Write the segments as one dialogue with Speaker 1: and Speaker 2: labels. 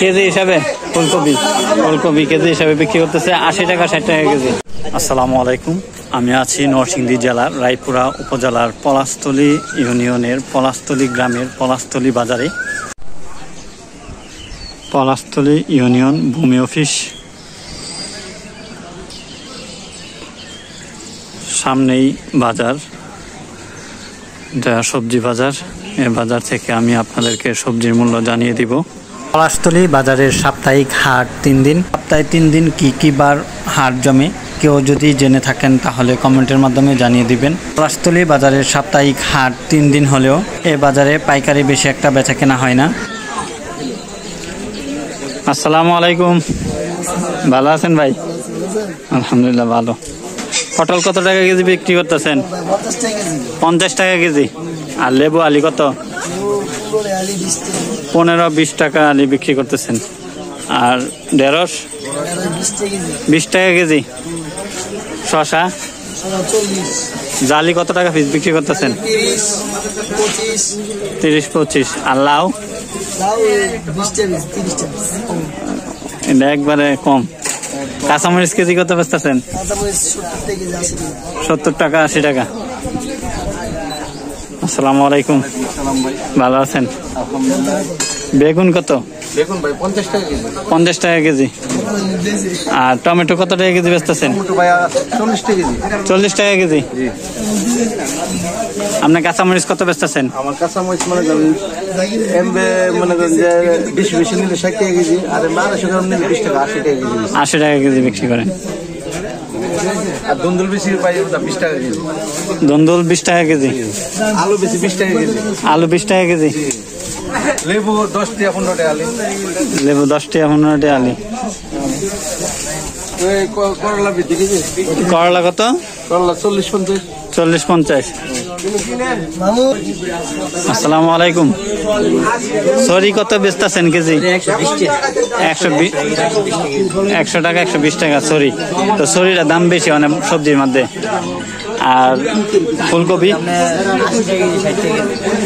Speaker 1: KG হিসাবে ফুলকপি KG হিসাবে বিক্রি করতেছে 80 টাকা 60 টাকা কেজি। আসসালামু আলাইকুম, আমি আছি নরসিংদী জেলার রায়পুরা উপজেলার পলাশতলী ইউনিয়নের পলাশতলী গ্রামের পলাশতলী বাজারে। পলাশতলী ইউনিয়ন ভূমি অফিস সামনেই বাজার, এটা সবজি বাজার। এই বাজার থেকে আমি আপনাদেরকে সবজির মূল্য জানিয়ে দিব। পলাশতলী বাজারের সাপ্তাহিক হাট 3 দিন। সপ্তাহে 3 দিন কি বার হাট জমে কেউ যদি জেনে থাকেন তাহলে কমেন্টের মাধ্যমে জানিয়ে দিবেন। পলাশতলী বাজারের সাপ্তাহিক হাট 3 দিন হলেও এই বাজারে পাইকারি বেশি একটা বেচা কেনা হয় না। আসসালামু আলাইকুম, ভালো আছেন ভাই? আলহামদুলিল্লাহ ভালো। পটল কত টাকা কেজি বিক্রি করতেছেন? 50 টাকা কেজি। আর লেবু আলি কত? 15-20 টাকা আলি বিক্রি করতেছেন। আর ঢেঁড়স 20 টাকা কেজি। শসা জালি কত টাকা পিস বিক্রি করতেছেন? 30-25। আর লাউ? এটা একবারে কম। কাঁচামরিচ কেজি কত বেচতেছেন? 70 টাকা 80 টাকা। আসসালামু আলাইকুম, ভালো আছেন? বেগুন কত?
Speaker 2: বেগুন ভাই 50 টাকা কেজি।
Speaker 1: 50 টাকা কেজি। আর টমেটো কত টাকা কেজি বেচতেছেন?
Speaker 2: 40 টাকা কেজি।
Speaker 1: 40 টাকা কেজি। আপনার কাঁচামরিচ কত বেচতেছেন?
Speaker 2: আমার কাঁচামরিচ মনে করেন যে বেশি নিলে 60 টাকা কেজি, আর 1200 গ্রাম নিলে 20 টাকা 80 টাকা কেজি।
Speaker 1: 80 টাকা কেজি বিক্রি করেন।
Speaker 2: আর দুন্দুল বেশি পাই 20 টাকা কেজি।
Speaker 1: ধুন্দুল 20 টাকা কেজি।
Speaker 2: আলু বেশি 20 টাকা কেজি।
Speaker 1: আলু 20 টাকা কেজি।
Speaker 2: লেবু 10 টাকা 15 টাকা আলি।
Speaker 1: লেবু 10 টাকা 15 টাকা আলি।
Speaker 2: করলা বেশি কেজি।
Speaker 1: করলা কত?
Speaker 2: করলা 40-50।
Speaker 1: 40-50। আসসালামু আলাইকুম, সরি কত বেচতেছেন কেজি? 100 টাকা 120 টাকা সরি। তো সরিটা দাম বেশি অনেক সবজির মধ্যে। আর ফুলকপি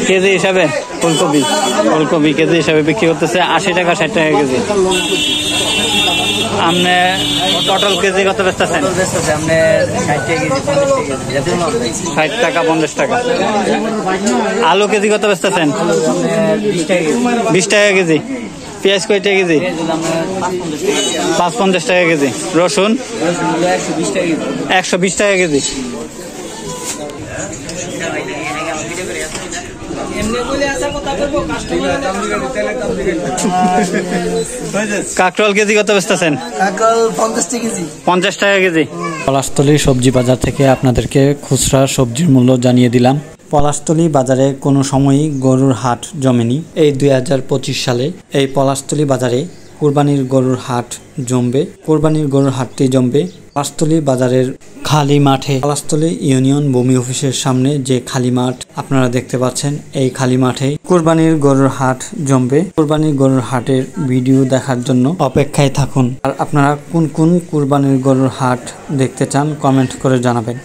Speaker 1: কেজি হিসাবে ফুলকপি কেজি হিসাবে বিক্রি করতেছে 80 টাকা 60 টাকা কেজি। আপনি পটল কেজি কত বেচতেছেন? 60 টাকা 50 টাকা। আলু কেজি কত বেচতেছেন? 20 টাকা কেজি। পেঁয়াজ কয় টাকা কেজি? 5-50 টাকা কেজি। রসুন 120 টাকা কেজি। কাকরোল কেজি কত বেচতেছেন? 50 টাকা কেজি। পলাশতলী সবজি বাজার থেকে আপনাদেরকে খুচরা সবজির মূল্য জানিয়ে দিলাম। পলাশতলী বাজারে কোনো সময়ই গরুর হাট জমেনি। এই 2025 সালে এই পলাশতলী বাজারে কুরবানির গরুর হাট জমবে। কুরবানির গরুর হাটটি জমবে পলাশতলী বাজারের খালি মাঠে। পলাশতলী ইউনিয়ন ভূমি অফিসের সামনে যে খালি মাঠ আপনারা দেখতে পাচ্ছেন, এই খালি মাঠে কুরবানির গরুর হাট জমবে। কুরবানির গরুর হাটের ভিডিও দেখার জন্য অপেক্ষায় থাকুন। আর আপনারা কোন কুরবানির গরুর হাট দেখতে চান কমেন্ট করে জানাবেন।